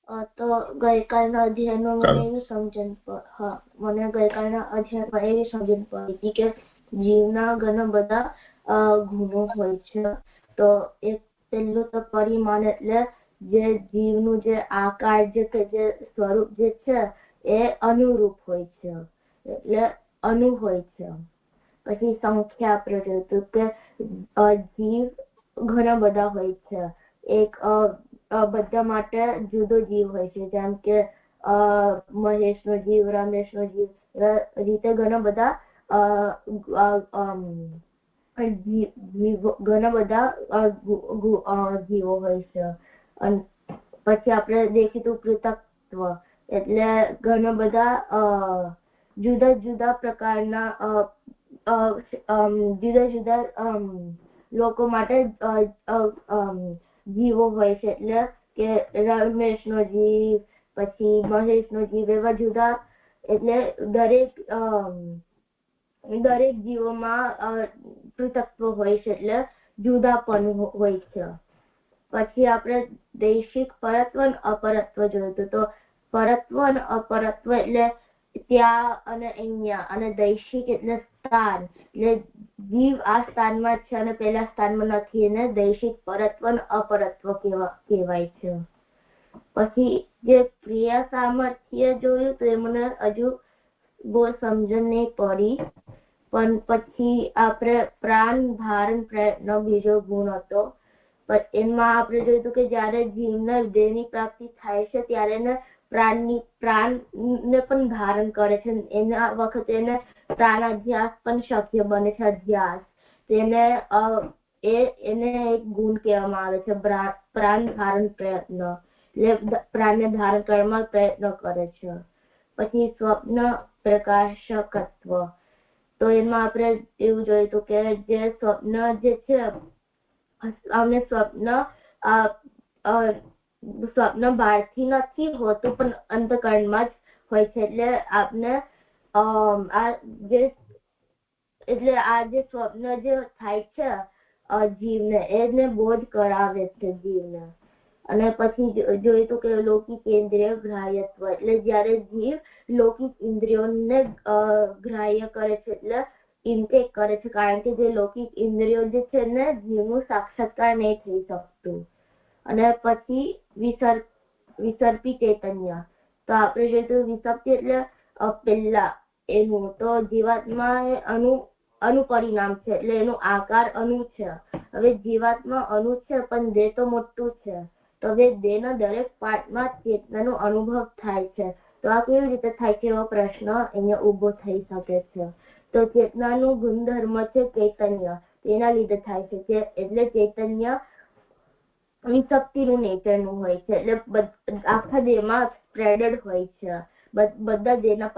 તો ગઈકાલના અધ્યાયમાં મને એવી સમજણ મને ગઈકાલના અધ્યાયમાં એવી સમજણ પડી હતી કે જીવના ઘણા બધા ગુણો હોય છે. તો એક પહેલું તો પરિમાણ એટલે જે જીવનું જે આકાર જે સ્વરૂપ જે છે એ અનુરૂપ હોય છે, એટલે અનુ હોય છે. પછી સંખ્યા આપણે જોયું કે જીવ ઘણા બધા હોય છે. એક બધા માટે જુદો જીવ હોય છે, જેમ કે મહેશનો જીવ, રમેશનો જીવ, રીતે ઘણા બધા ઘણા બધા જીવો હોય છે. અને પછી આપણે દેખીતું પૃથક્ત્વ એટલે ઘણા બધા જુદા જુદા પ્રકારના જુદા જુદા લોકો માટે જીવો હોય છે. એટલે કે રમેશનો જીવ, પછી મહેશનો જીવ, એવા જુદા એટલે દરેક જીવોમાં પૃથક્ત્વ હોય છે, એટલે જુદાપણું હોય છે. પછી આપણે દૈશિક પરત્વ અને અપરત્વ જોયું હતું. તો પરત્વ અને અપરત્વ એટલે ત્યાં અને અહીંયા, અને દૈશિક એટલે સ્થાન, એટલે જીવ આ સ્થાનમાં છે અને પેલા સ્થાનમાં નથી, એને દૈશિક પરત્વ અને અપરત્વ કહેવાય છે. પછી જે ક્રિયા સામર્થ્ય જોયું તો એ મને હજુ બહુ સમજણ નહીં પડી. પણ પછી આપણે પ્રાણ ધારણ પ્રયત્ન બીજો ગુણ હતો. એમાં આપણે જોયું હતું કે જયારે જીવને દેહની પ્રાપ્તિ થાય છે ત્યારે એને પ્રાણને પણ ધારણ કરે છે. એના વખતે એને પ્રાણાધ્યાસ પણ શક્ય બને છે. અધ્યાસ એને એક ગુણ કહેવામાં આવે છે, પ્રાણ ધારણ પ્રયત્ન. એટલે પ્રાણને ધારણ કરવામાં પ્રયત્ન કરે છે. પછી સ્વપ્ન પ્રકાશકત્વ, તો એમાં આપણે એવું જોયું હતું કે જે સ્વપ્ન જે છે અમને સ્વપ્ન બહારથી નથી હોતું પણ અંતકરણમાં જ હોય છે. એટલે આપને આ જે સ્વપ્ન જે થાય છે જીવને, એને બોધ કરાવે છે જીવને. અને પછી જોયું કે લૌકિક ઇન્દ્રિય ગ્રાહ્યત્વ, એટલે જયારે જીવ લૌકિક ઇન્દ્રિયોને ગ્રાહ્ય કરે છે, એટલે ઇન્ટેક કરે છે. કારણ કે જે લૌકિક ઇન્દ્રિયો જે છે ને જીવનું સાક્ષાત્કાર નહીં થઈ શકતું. અને પછી વિસર્પી ચૈતન્ય, તો આપણે જોયું વિસર્પી એટલે પહેલા એનું તો જીવાત્મા અનુ પરિણામ છે, એટલે એનો આકાર અનુ છે. હવે જીવાત્મા અનુ છે પણ દેહ તો મોટું છે, તો હવે દેહના દરેક પાર્ટમાં ચેતનાનો અનુભવ થાય છે. તો આ કેવી રીતે થાય છે એવો પ્રશ્ન અહીંયા ઉભો થઈ શકે છે. તો ચેતનાનું ગુણધર્મ છે ચૈતન્ય, તેના લીધે થાય છે. એટલે ચૈતન્ય વિસક્તિનું નેચરનું હોય છે, એટલે આખા દેહમાં સ્પ્રેડેડ હોય છે. બધા દેહના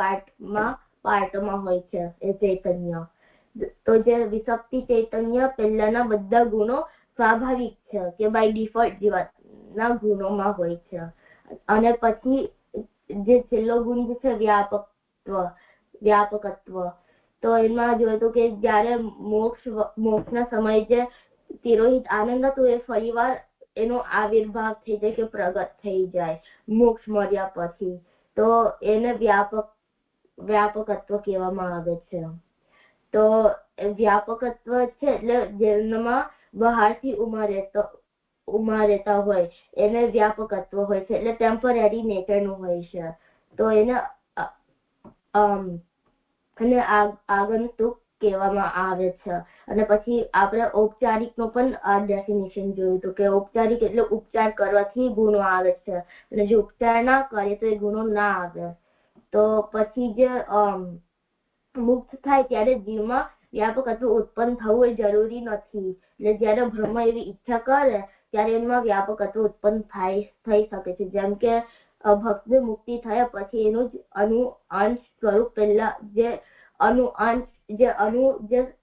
પાર્ટમાં હોય છે એ ચૈતન્ય. તો જે વિસક્તિ ચૈતન્ય પહેલાના બધા ગુણો સ્વાભાવિક છે કે બાય ડિફોલ્ટ જીવાતના ગુણોમાં હોય છે. અને પછી જે છેલ્લો ગુણ છે વ્યાપકત્વ, તો એમાં જોયું કે જયારે મોક્ષના સમયે જે તિરોહિત આનંદ હતું એ ફરીવાર એનો આવિર્ભાવ થઈ જાય કે પ્રગટ થઈ જાય મોક્ષ મળ્યા પછી, તો એને વ્યાપકત્વ કહેવામાં આવે છે. તો વ્યાપકત્વ છે એટલે જેમાં બહારથી ઉમા રહેતા હોય એને વ્યાપકત્વ હોય છે, એટલે ટેમ્પરરી નેચરનું હોય છે. તો એને આગંતુક કહેવામાં આવે છે. અને પછી આપણે ઔપચારિક નો પણ ડેફિનેશન જોયું હતું કે ઔપચારિક એટલે ઉપચાર કરવાથી ગુણો આવે છે, અને જો ઉપચાર ના કરે તો એ ગુણો ના આવે. તો પછી જે મુક્ત થાય ત્યારે જીવમાં વ્યાપકત્વ ઉત્પન્ન થવું એ જરૂરી નથી. એટલે જયારે બ્રહ્મ એવી ઈચ્છા કરે ત્યારે એમાં વ્યાપકત્વ ઉત્પન્ન થઈ શકે છે. જેમ કે ભક્તિ મુક્તિ થયા પછી એનું જ અંશ સ્વરૂપ પહેલા જે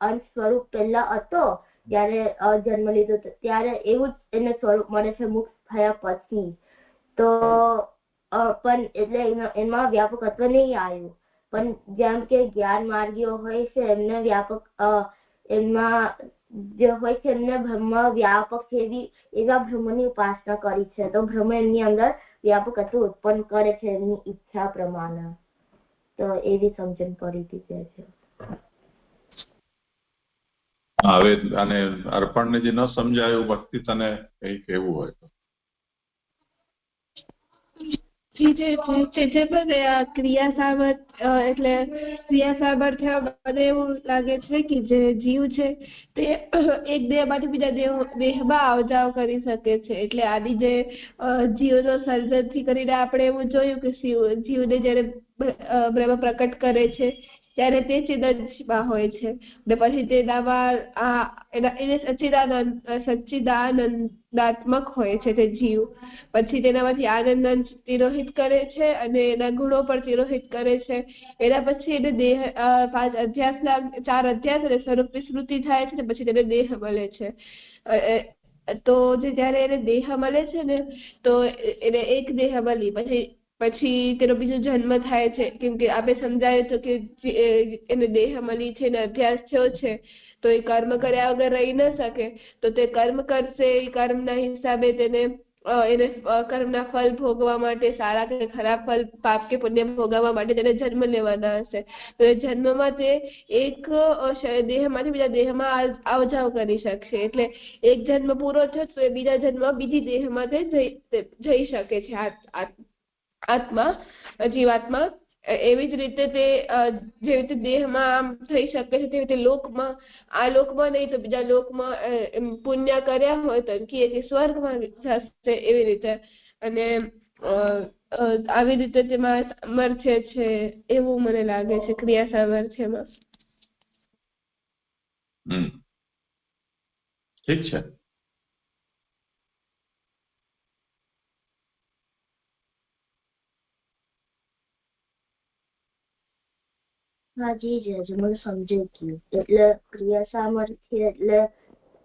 અંશ સ્વરૂપ પહેલા હતો ત્યારે જન્મ લીધો ત્યારે એવું જ એને સ્વરૂપ મળે છે મુક્ત થયા પછી. તો પણ એટલે એમાં વ્યાપકત્વ નહીં આવ્યું. પણ જેમ કે જ્ઞાન માર્ગીઓ હોય છે એમને એમાં જે હોય છે એમને બ્રહ્મ વ્યાપક છે એવા બ્રહ્મની ઉપાસના કરી છે, તો બ્રહ્મ એમની અંદર વ્યાપકત્વ ઉત્પન્ન કરે છે એમની ઈચ્છા પ્રમાણે. તો એવી સમજણ પડી હતી છે. હવે અને અર્પણને જે ન સમજાયું ભક્તિ તને કઈ કેવું હોય તો? ક્રિયા સામર્થ્ય મને એવું લાગે છે કે જે જીવ છે તે એક દેહ માંથી બીજા દેહમાં આવ જાવ કરી શકે છે. એટલે આની જે જીવનો સર્જન થી કરીને આપણે એવું જોયું કે જીવને જયારે બ્રહ્મ પ્રકટ કરે છે ત્યારે તે ચિદમાં હોય છે ને પછી તેનામાં એને સચ્ચિદાનંદાત્મક હોય છે તે જીવ. પછી તેનામાંથી આનંદ તિરોહિત કરે છે અને એના ગુણો પર તિરોહિત કરે છે. એના પછી એને દેહ 4 અધ્યાસ અને સ્વરૂપની સ્મૃતિ થાય છે ને પછી તેને દેહ મળે છે. તો જયારે એને દેહ મળે છે ને તો એને એક દેહ મળી પછી તેનો બીજો જન્મ થાય છે, કેમ કે આપણે સમજાયું તો કે એને દેહ મળી છે ને અભ્યાસ થયો છે તો એ કર્મ કર્યા વગર રહી ન શકે, તો તે કર્મ કરશે. એ કર્મના હિસાબે તેને એને કર્મના ફળ ભોગવા માટે, સારા કે ખરાબ ફળ, પાપ કે પુણ્ય ભોગવવા માટે તેને જન્મ લેવાના હશે. તો એ જન્મમાં તે એક દેહમાંથી બીજા દેહમાં આવ જાવ કરી શકશે. એટલે એક જન્મ પૂરો થયો તો એ બીજા જન્મ બીજી દેહમાં જઈ શકે છે જીવાત્મા. એવી જ રીતે તે જેવી રીતે દેહમાં આમ થઈ શકે છે તેવી રીતે લોકમાં, આ લોકમાં નહીં તો બીજા લોકમાં પુણ્ય કર્યા હોય તો કે સ્વર્ગમાં જશે એવી રીતે. અને આવી રીતે તેમાં સામર્થ્ય છે એવું મને લાગે છે ક્રિયા સામર્થ્યમાં. ઠીક છે. હાજી જી મને સમજાઈ ગયું. એટલે ક્રિયા સામર્થ્ય એટલે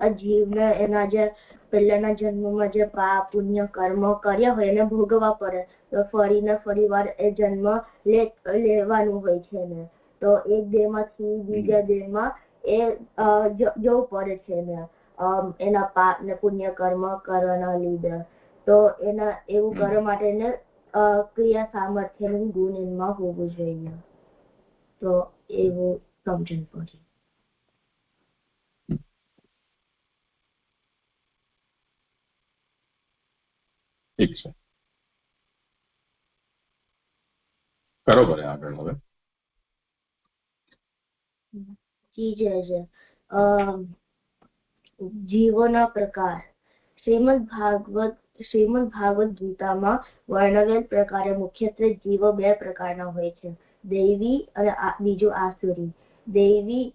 આ જીવને એના જે પહેલાના જન્મમાં જે પાપ પુણ્ય કર્મ કર્યા હોય એને ભોગવવા પડે. તો ફરીને ફરી વાર એ જન્મ લેવાનું હોય છે ને, તો એક દેહમાંથી બીજા દેહમાં એ જવું પડે છે ને એના પાપ ને પુણ્ય કર્મ કરવાના લીધે. તો એના એવું કરવા માટે એને ક્રિયા સામર્થ્યનું ગુણ એમાં હોવું જોઈએ. તો એવું સમજણ પડી. ઠીક છે, બરોબર. આગળ હવે જી જય જય. જીવોના પ્રકાર. શ્રીમદ ભાગવત ગીતામાં વર્ણવેલ પ્રકારે મુખ્યત્વે જીવો 2 પ્રકારના હોય છે, દૈવી અને બીજું આસુરી. દૈવી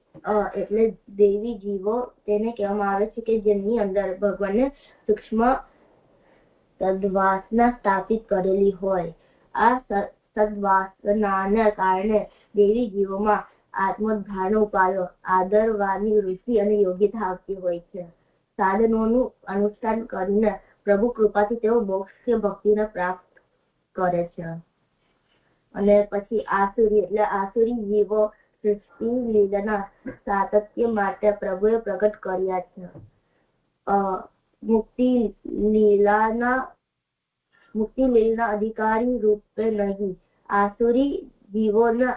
એટલે દૈવી જીવો તેને કહેવામાં આવે છે કે જેમની અંદર ભગવાને સૂક્ષ્મ સદ્વાસના સ્થાપિત કરેલી હોય. આ સદ્વાસનાને કારણે દૈવી જીવોમાં આત્મોદ્ધારનો ઉપાયો, આદરવાની રુચિ અને યોગ્યતા આવતી હોય છે. સાધનોનું અનુષ્ઠાન કરીને પ્રભુ કૃપાથી તેઓ મોક્ષ કે ભક્તિને પ્રાપ્ત કરે છે. અને પછી આસુરી એટલે આસુરી જીવો સૃષ્ટિ લીલાના સાતત્ય માટે પ્રભુએ પ્રગટ કર્યા છે. મુક્તિ લીલાના અધિકારી રૂપે નહીં. આસુરી જીવોને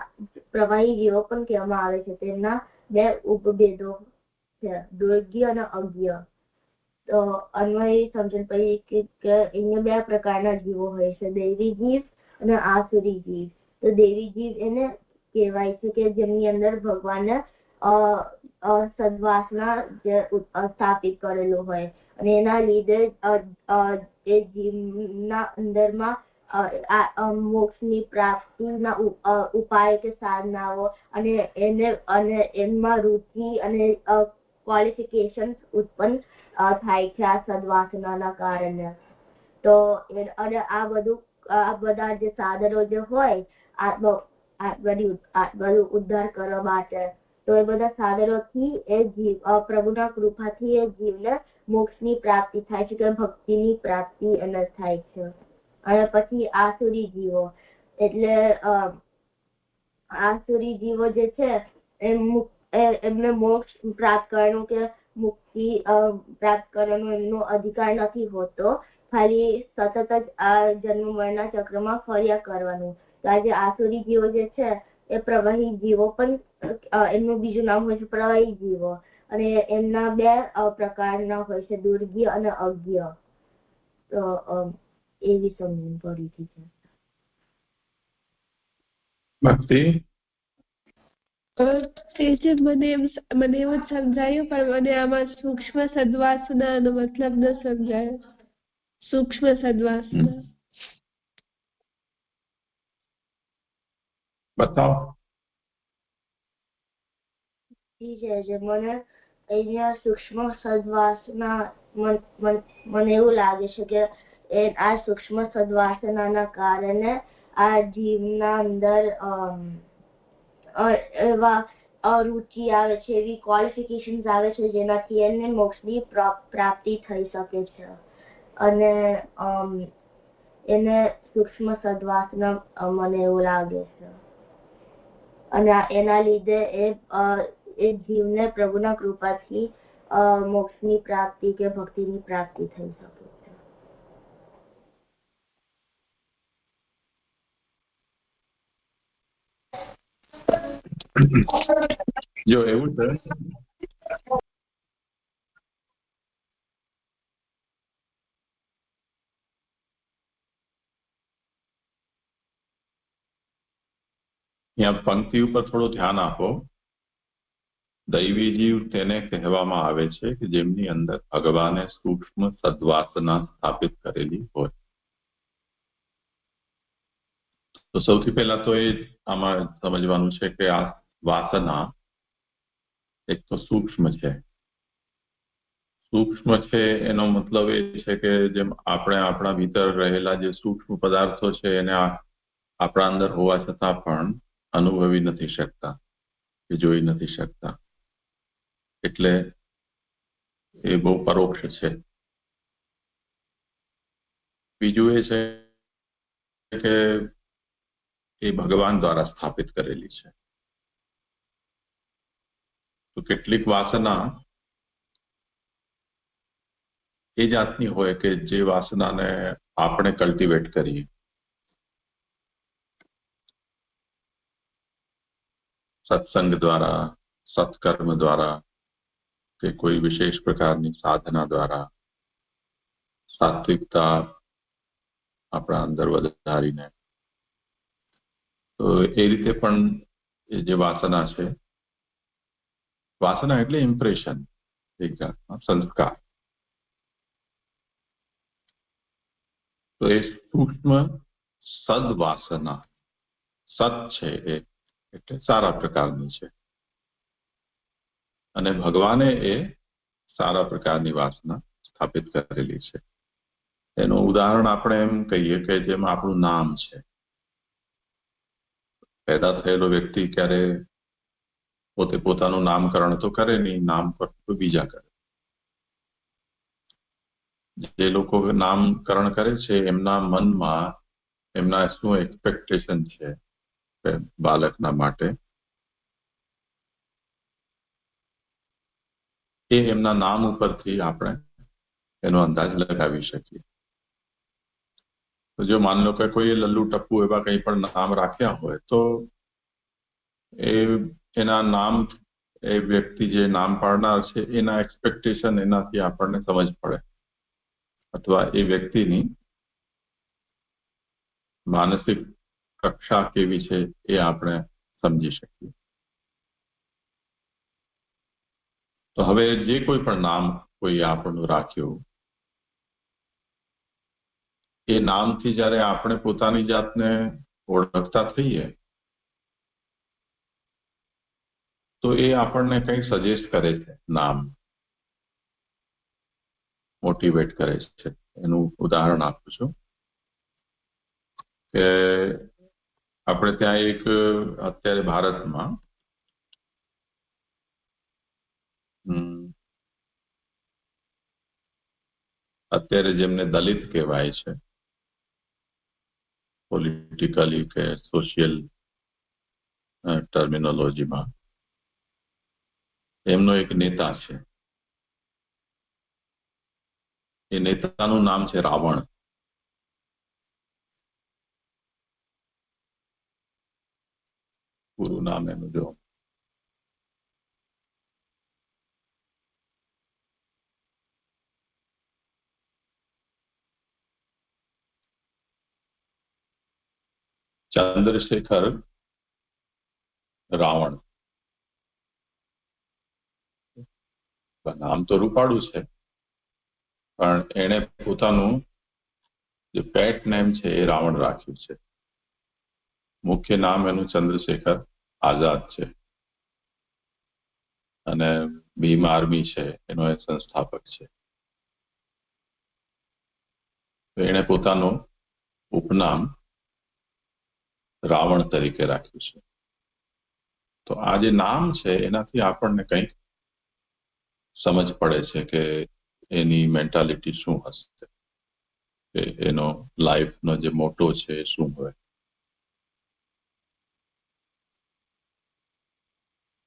પ્રવાહી જીવો પણ કહેવામાં આવે છે. તેમના 2 ઉપભેદો છે, યોગ્ય અને અજ્ઞ. તો અન્વયે સમજણ પડી કે અહીંયા 2 પ્રકારના જીવો હોય છે, દૈવી જીવ અને આસુરી જીવ. તો દૈવી જીવ એને કહેવાય છે કે જેમની અંદર ભગવાને સદ્વાસના સ્થાપિત કરેલું હોય અને એના લીધે એ જીવના અંદરમાં મોક્ષની પ્રાપ્તિના ઉપાય કે સાધનાઓ અને એમાં રુચિ અને ક્વોલિફિકેશન ઉત્પન્ન થાય છે આ સદ્વાસનાના કારણે. તો અને આ બધા જે સાધનો જે હોય આત્મા ઉદ્ધાર કરવા માટે, તો એ બધા સાધનોથી એ જીવ પ્રભુના કૃપાથી એ જીવને મોક્ષની પ્રાપ્તિ થાય છે કે ભક્તિની પ્રાપ્તિ એને થાય છે. અને પછી આસુરી જીવો એટલે આસુરી જીવો જે છે એમને મોક્ષ પ્રાપ્ત કરવાનું કે મુક્તિ પ્રાપ્ત કરવાનો એમનો અધિકાર નથી હોતો. ખાલી સતત જ આ જન્મ મરણના ચક્રમાં ફર્યા કરવાનું. તો આજે આસુરી જીવો જે છે એ પ્રવાહી જીવો પણ એમનું બીજું નામ હોય છે પ્રવાહી જીવો, અને એમના બે પ્રકારના હોય છે, દુર્ગીય અને અજ્ઞ. તો એવી સમજણ પડી છે. ભક્તિ તે મને એવું જ સમજાયું, પણ મને આમાં સૂક્ષ્મ સદ્વાસનાનો મતલબ ન સમજાયો. સૂક્ષ્મ સદ્વાસના બતાવો. જે મને અહીંયા સૂક્ષ્મ સદ્વાસના મને એવું લાગે છે કે આ સૂક્ષ્મ સદ્વાસનાના કારણે આ જીવના અંદર એવા અરુચિ આવે છે, એવી ક્વોલિફિકેશન્સ આવે છે જેનાથી એને મોક્ષની પ્રાપ્તિ થઈ શકે છે. અને એને સૂક્ષ્મ સદ્વાસના મને એવું લાગે છે. અને એના લીધે એ જીવને પ્રભુના કૃપાથી મોક્ષની પ્રાપ્તિ કે ભક્તિની પ્રાપ્તિ થઈ શકે છે. જો એવું છે यहाँ पंक्ति ઉપર થોડું ધ્યાન આપો. દૈવી જીવ તેને કહેવામાં આવે છે કે જેમની અંદર ભગવાને સૂક્ષ્મ સદ્વાસના સ્થાપિત કરેલી હોય. તો સૌથી પહેલા તો એ આમાં સમજવાનું છે કે આ વાસના એક તો સૂક્ષ્મ છે. સૂક્ષ્મ છે એનો મતલબ એ છે કે જેમ આપણે આપણા ભીતર રહેલા જે સૂક્ષ્મ પદાર્થો છે એને આપણા અંદર હોવા છતાં પણ અનુભવી નથી શકતા કે જોઈ નથી શકતા. એટલે એ બહુ પરોક્ષ છે. બીજું એ છે કે એ ભગવાન દ્વારા સ્થાપિત કરેલી છે. તો કેટલીક વાસના એ જાતની હોય કે જે વાસનાને આપણે કલ્ટિવેટ કરીએ. સત્સંગ દ્વારા, સત્કર્મ દ્વારા કે કોઈ વિશેષ પ્રકારની સાધના દ્વારા, સાત્વિકતા આપણા અંદર વધારીને. તો એ રીતે પણ એ જે વાસના છે, વાસના એટલે ઇમ્પ્રેશન, એક જાતનો સંસ્કાર. તો એ સૂક્ષ્મ સદ્વાસના, સત છે એ એટલે સારા પ્રકારની છે, અને ભગવાને એ સારા પ્રકારની વાસના સ્થાપિત કરેલી છે. એનું ઉદાહરણ આપણે એમ કહીએ કે જેમ આપણું નામ છે. પેદા થયેલો વ્યક્તિ ક્યારે પોતે પોતાનું નામકરણ તો કરે નહીં, નામ પર તો બીજા કરે. જે લોકો નામકરણ કરે છે એમના મનમાં એમના શું એક્સપેક્ટેશન છે બાળકના માટે, એ એમના નામ ઉપરથી આપણે એનો અંદાજ લગાવી શકીએ. તો જો માન લો કે કોઈએ લલ્લુ ટપ્પુ એવા કંઈ પણ નામ રાખ્યા હોય તો એના નામ, એ વ્યક્તિ જે નામ પાડનાર છે એના એક્સપેક્ટેશન એનાથી આપણને સમજ પડે, અથવા એ વ્યક્તિની માનસિક કક્ષા કેવી છે એ આપણે સમજી શકીએ. તો હવે જે કોઈ પણ નામ કોઈ આપણનું રાખ્યું, એ નામથી જ્યારે આપણે પોતાની જાતને ઓળખતા થઈએ તો એ આપણને કંઈ સજેસ્ટ કરે છે, નામ મોટિવેટ કરે છે. એનું ઉદાહરણ આપું છું કે આપણે ત્યાં એક અત્યારે ભારતમાં અત્યારે જેમને દલિત કહેવાય છે, પોલિટિકલી કે સોશિયલ ટર્મિનોલોજીમાં, એમનો એક નેતા છે એ નેતાનું નામ છે રાવણ. પૂરું નામ એનું જો ચંદ્રશેખર રાવણ. નામ તો રૂપાળું છે, પણ એણે પોતાનું જે પેટ નેમ છે એ રાવણ રાખ્યું છે. મુખ્ય નામ એનું ચંદ્રશેખર આઝાદ છે અને ભીમ આર્મી છે એનો એ સંસ્થાપક છે. તો એણે પોતાનું ઉપનામ રાવણ તરીકે રાખ્યું છે. તો આ જે નામ છે એનાથી આપણને કંઈક સમજ પડે છે કે એની મેન્ટાલિટી શું હશે, કે એનો લાઈફનો જે મોટો છે એ શું હોય.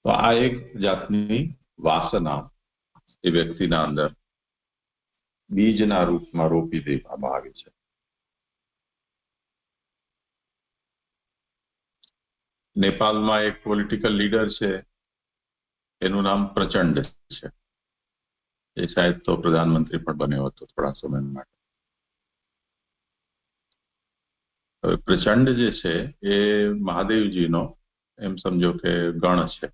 તો આ એક જાતની વાસના એ વ્યક્તિના અંદર બીજના રૂપમાં રોપી દેવામાં આવી છે. નેપાળમાં એક પોલિટિકલ લીડર છે, એનું નામ પ્રચંડ છે. એ શાયદ તો પ્રધાનમંત્રી પણ બન્યો હતો થોડા સમય માટે. હવે પ્રચંડ જે છે એ મહાદેવજીનો એમ સમજો કે ગણ છે,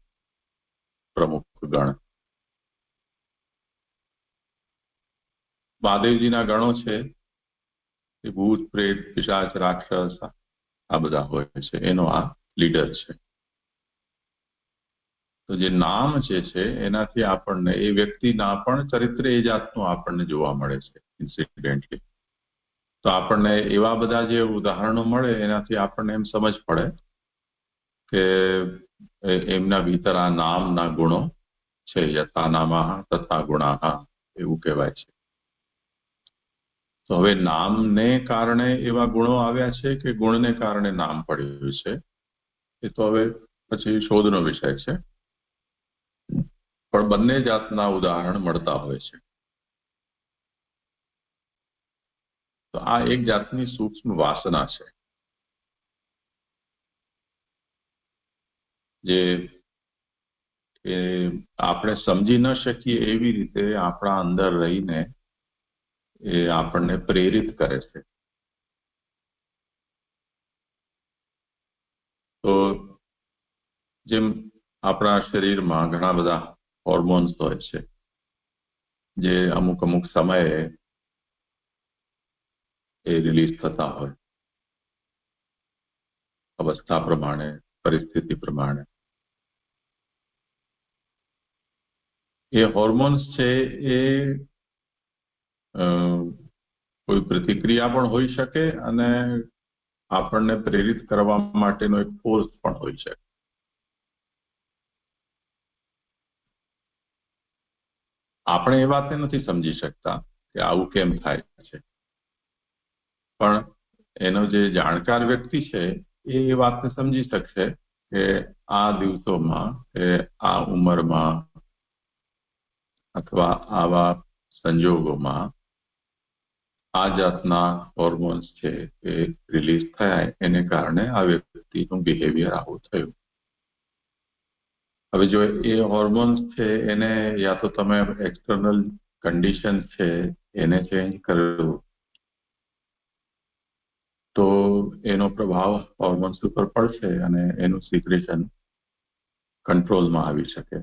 પ્રમુખ ગણ. મહાદેવજીના ગણો છે એ ભૂત, પ્રેત, પિશાચ, રાક્ષસ આ બધા હોય છે. એનો આ લીડર છે. તો જે નામ જે છે એનાથી આપણને એ વ્યક્તિના પણ ચરિત્ર એ જાતનું આપણને જોવા મળે છે ઇન્સિડેન્ટલી. તો આપણને એવા બધા જે ઉદાહરણો મળે એનાથી આપણને એમ સમજ પડે કે એમના ભીતર આ નામના ગુણો છે. યથા નામા તથા ગુણાહ એવું કહેવાય છે. તો હવે નામને કારણે એવા ગુણો આવ્યા છે કે ગુણને કારણે નામ પડ્યું છે, એ તો હવે પછી શોધનો વિષય છે. પણ બંને જાતના ઉદાહરણ મળતા હોય છે. તો આ એક જાતની સૂક્ષ્મ વાસના છે જે આપણે સમજી ન શકીએ એવી રીતે આપણા અંદર રહીને એ આપણને પ્રેરિત કરે છે. તો જેમ આપણા શરીરમાં ઘણા બધા હોર્મોન્સ હોય છે જે અમુક અમુક સમયે એ રિલીઝ થતા હોય, અવસ્થા પ્રમાણે, પરિસ્થિતિ પ્રમાણે. એ હોર્મોન્સ છે એ કોઈ પ્રતિક્રિયા પણ હોઈ શકે અને આપણને પ્રેરિત કરવા માટેનો એક ફોર્સ પણ હોઈ શકે. આપણે એ વાતને નથી સમજી શકતા કે આવું કેમ થાય છે, પણ એનો જે જાણકાર વ્યક્તિ છે એ વાતને સમજી શકશે કે આ દિવસોમાં કે આ ઉંમરમાં અથવા આવા સંજોગોમાં આ જાતના હોર્મોન્સ છે એ રિલીઝ થયા, એને કારણે આ વ્યક્તિનું બિહેવિયર આવું થયું. હવે જો એ હોર્મોન્સ છે એને યા તો તમે એક્સટર્નલ કન્ડિશન છે એને ચેન્જ કરો તો એનો પ્રભાવ હોર્મોન્સ ઉપર પડશે અને એનું સિક્રેશન કંટ્રોલમાં આવી શકે.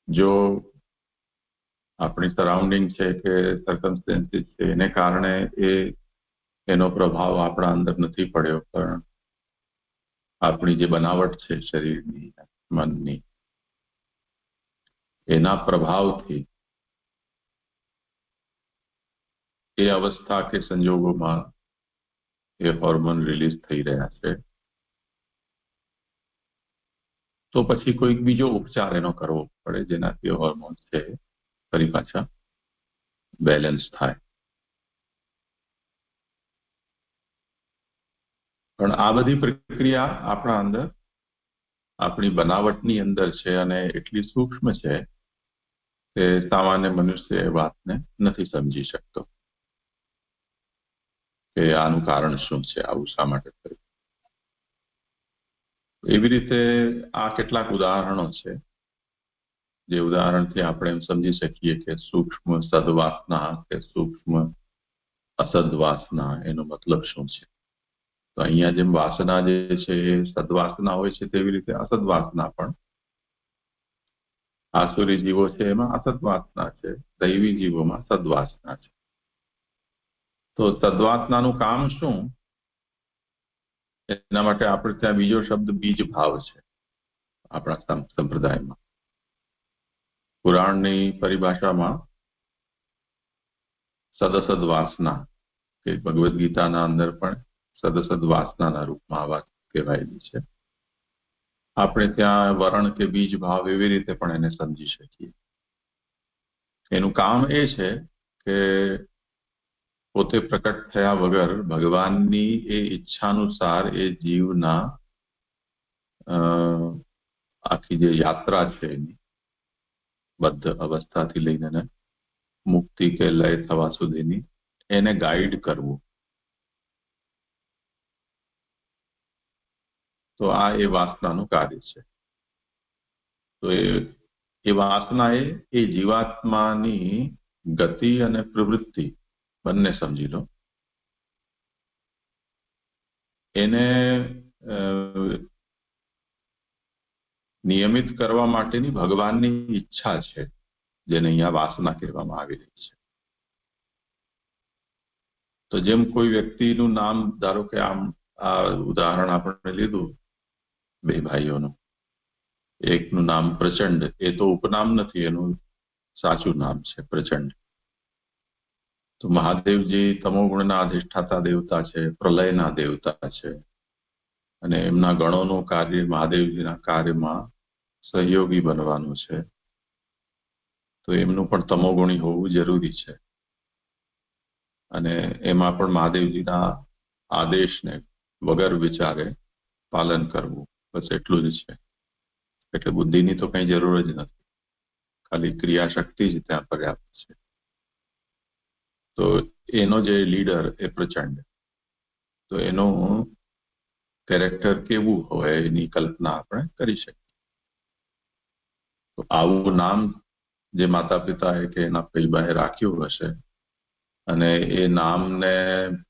જો આપણી સરાઉન્ડિંગ છે કે સર્કમસ્ટેન્સીસ છે એને કારણે એનો પ્રભાવ આપણા અંદર નથી પડ્યો, પણ આપણી જે બનાવટ છે શરીરની, મનની, એના પ્રભાવથી એ અવસ્થા કે સંજોગોમાં એ હોર્મોન રિલીઝ થઈ રહ્યા છે, તો પછી કોઈક બીજો ઉપચાર એનો કરવો પડે જેનાથી હોર્મોન્સ છે ફરી પાછા બેલેન્સ થાય. પણ આ બધી પ્રક્રિયા આપણા અંદર, આપણી બનાવટની અંદર છે અને એટલી સૂક્ષ્મ છે તે સામાન્ય મનુષ્ય એ વાતને નથી સમજી શકતો કે આનું કારણ શું છે, આવું શા માટે થયું. એવી રીતે આ કેટલાક ઉદાહરણો છે જે ઉદાહરણથી આપણે એમ સમજી શકીએ કે સૂક્ષ્મ સદવાસના કે સૂક્ષ્મ અસદવાસના એનો મતલબ શું છે. તો અહીંયા જેમ વાસના જે છે એ સદવાસના હોય છે, તેવી રીતે અસદવાસના પણ આસુરી જીવો છે એમાં અસદવાસના છે, દૈવી જીવોમાં સદવાસના છે. તો સદવાસનાનું કામ શું, એના માટે આપણે ત્યાં બીજો શબ્દ બીજ ભાવ છે આપણા સંપ્રદાયમાં. પુરાણની પરિભાષામાં સદસદ વાસના કે ભગવદ્ ગીતાના અંદર પણ સદસદ વાસનાના રૂપમાં આ વાત કહેવાયેલી છે. આપણે ત્યાં વરણ કે બીજ ભાવ એવી રીતે પણ એને સમજી શકીએ. એનું કામ એ છે કે પોતે પ્રકટ થયા વગર ભગવાનની એ ઈચ્છાનુસાર એ જીવના આખી જે યાત્રા છે એની બદ્ધ અવસ્થાથી લઈને મુક્તિ કે લય થવા સુધીની એને ગાઈડ કરવું. તો આ એ વાસનાનું કાર્ય છે. તો એ વાસના એ જીવાત્માની ગતિ અને પ્રવૃત્તિ બંને સમજી લો. એને નિયમિત કરવા માટેની ભગવાનની ઈચ્છા છે, જેને અહીંયા વાસના કહેવામાં આવી રહી છે. તો જેમ કોઈ વ્યક્તિનું નામ, ધારો કે આમ આ ઉદાહરણ આપણે લીધું બે ભાઈઓનું, એકનું નામ પ્રચંડ, એ તો ઉપનામ નથી, એનું સાચું નામ છે પ્રચંડ. તો મહાદેવજી તમોગુણના અધિષ્ઠાતા દેવતા છે, પ્રલયના દેવતા છે, અને એમના ગણોનું કાર્ય મહાદેવજીના કાર્યમાં સહયોગી બનવાનું છે. તો એમનું પણ તમોગુણી હોવું જરૂરી છે, અને એમાં પણ મહાદેવજીના આદેશને વગર વિચારે પાલન કરવું, બસ એટલું જ છે. એટલે બુદ્ધિની તો કઈ જરૂર જ નથી, ખાલી ક્રિયાશક્તિ જ ત્યાં પર્યાપ્ત છે. તો એનો જે લીડર એ પ્રચંડ, તો એનું કેરેક્ટર કેવું હોય એની કલ્પના આપણે કરી શકીએ. તો આવું નામ જે માતા પિતાએ કે એના પૈબાએ રાખ્યું હશે, અને એ નામને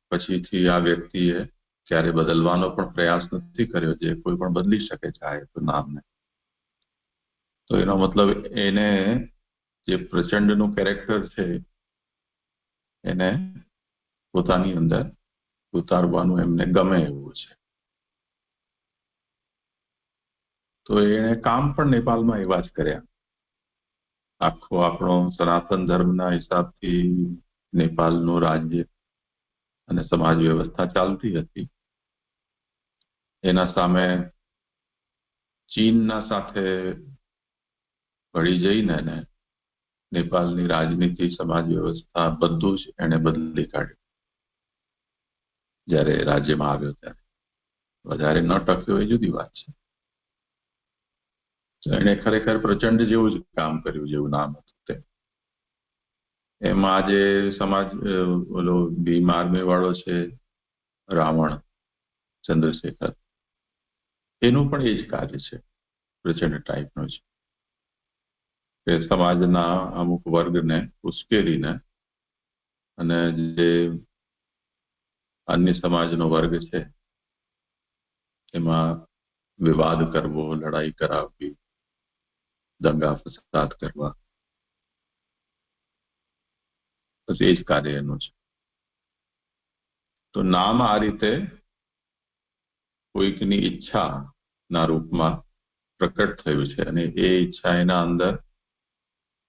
પછીથી આ વ્યક્તિએ ક્યારે બદલવાનો પણ પ્રયાસ નથી કર્યો, જે કોઈ પણ બદલી શકે ચાહે તો નામને. તો એનો મતલબ એને જે પ્રચંડનું કેરેક્ટર છે એને પોતાની અંદર ઉતારવાનું એમને ગમે એવું છે. તો એને કામ પણ નેપાળમાં એવા જ કર્યા. આખો આપણો સનાતન ધર્મના હિસાબથી નેપાળનું રાજ્ય અને સમાજ વ્યવસ્થા ચાલતી હતી. એના સામે ચીનના સાથે ભળી જઈને નેપાળની રાજનીતિ, સમાજ વ્યવસ્થા બધું જ એને બદલી કાઢ્યું. જ્યારે રાજ્યમાં આવ્યો ત્યારે વધારે ન ટક્યો એ જુદી વાત છે. એને ખરેખર પ્રચંડ જેવું જ કામ કર્યું, જેવું નામ હતું તે. એમાં આજે સમાજ ઓલો ભીમ આર્મી વાળો છે રાવણ ચંદ્રશેખર, એનું પણ એ જ કાર્ય છે, પ્રચંડ ટાઈપનું છે કે સમાજના અમુક વર્ગને ઉશ્કેરીને અને જે અન્ય સમાજનો વર્ગ છે એમાં વિવાદ કરવો, લડાઈ કરાવવી, દંગા ફસાદ કરવા, બસ એ જ કાર્ય એનું છે. તો નામ આ રીતે કોઈકની ઈચ્છાના રૂપમાં પ્રકટ થયું છે, અને એ ઈચ્છા એના અંદર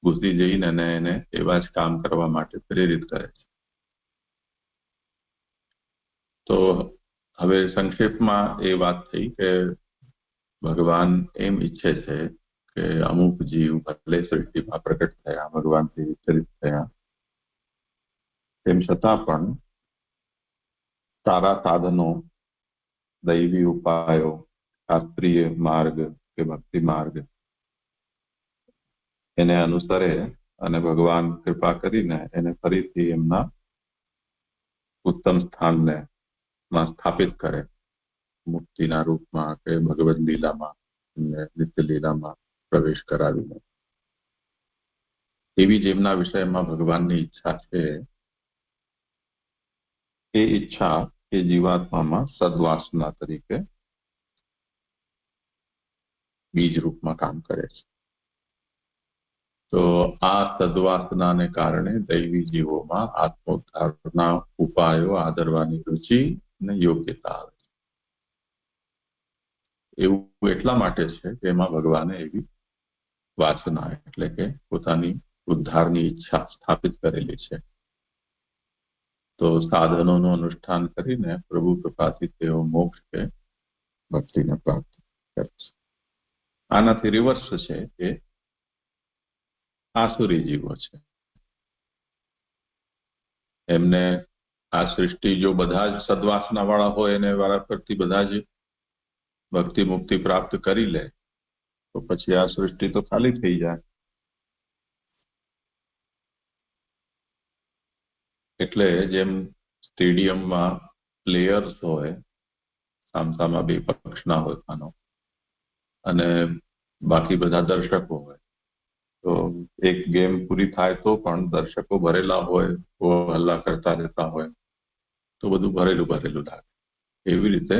ઘૂસી જઈને એને એવા જ કામ કરવા માટે પ્રેરિત કરે છે. તો હવે સંક્ષેપમાં એ વાત થઈ કે ભગવાન એમ ઈચ્છે છે કે અમુક જીવ ભલે સૃષ્ટિમાં પ્રકટ થયા, ભગવાનથી વિચલિત થયા, તેમ છતાં પણ સારા સાધનો, દૈવી ઉપાયો, શાસ્ત્રીય માર્ગ કે ભક્તિ માર્ગ એને અનુસરે અને ભગવાન કૃપા કરીને એને ફરીથી એમના ઉત્તમ સ્થાનને સ્થાપિત કરે, મુક્તિના રૂપમાં કે ભગવદ લીલામાં, નિત્ય લીલામાં પ્રવેશ કરાવીને. એવી જેમના વિષયમાં ભગવાનની ઈચ્છા છે, એ ઈચ્છા એ જીવાત્મામાં સદવાસના તરીકે બીજ રૂપમાં કામ કરે છે. તો આ સદવાસનાને કારણે દૈવી જીવોમાં આત્મોદ્ધારના ઉપાયો આદરવાની રુચિ અને યોગ્યતા આવે છે. એવું એટલા માટે છે કે એમાં ભગવાને એવી વાસના એટલે કે પોતાની ઉદ્ધારની ઈચ્છા સ્થાપિત કરેલી છે. તો સાધનોનું અનુષ્ઠાન કરીને પ્રભુ કૃપાથી તેઓ મોક્ષ કે ભક્તિને પ્રાપ્ત કરે છે. આનાથી રિવર્સ છે કે આસુરી જીવો છે, એમને આ સૃષ્ટિ જો બધા જ સદવાસના વાળા હોય એને વાળા પરથી બધા જ ભક્તિ મુક્તિ પ્રાપ્ત કરી લે તો પછી આ સૃષ્ટિ તો ખાલી થઈ જાય. એટલે જેમ સ્ટેડિયમમાં પ્લેયર્સ હોય, સામસામા બે પક્ષના હોય માનો, અને બાકી બધા દર્શકો હોય, તો એક ગેમ પૂરી થાય તો પણ દર્શકો ભરેલા હોય, હલ્લા કરતા રહેતા હોય તો બધું ભરેલું ભરેલું લાગે. એવી રીતે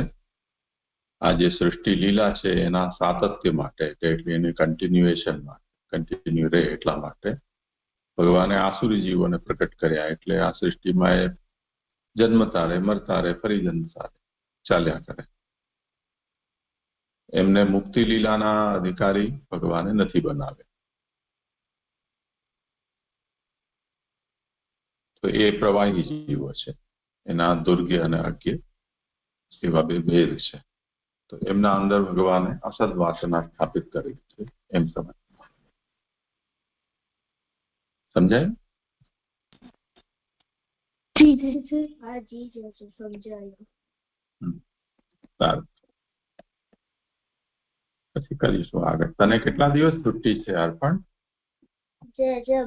આ જે સૃષ્ટિ લીલા છે એના સાતત્ય માટે એટલે એની કન્ટિન્યુએશન માટે, કન્ટિન્યુ રહે એટલા માટે ભગવાને આસુરી જીવોને પ્રકટ કર્યા. એટલે આ સૃષ્ટિમાં એ જન્મતા રહે, મરતા રહે, ફરી જન્મતા રહે, ચાલ્યા કરે. એમને મુક્તિ લીલાના અધિકારી ભગવાને નથી બનાવ્યા. તો એ પ્રવાહી જીવો છે, એના દુર્ગ્ય અને અજ્ઞ એવા બે ભેદ છે. તો એમના અંદર ભગવાને અસદ વાસના સ્થાપિત કરી છે, એમ સમજાય? સારું, પછી કરીશું આગળ. તને કેટલા દિવસ છુટ્ટી છે અર્પણ?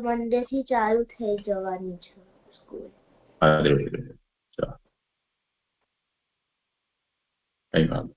મંડે થી ચાલુ થઈ જવાની છે સ્કૂલ. અરે ચાલો, કઈ વાત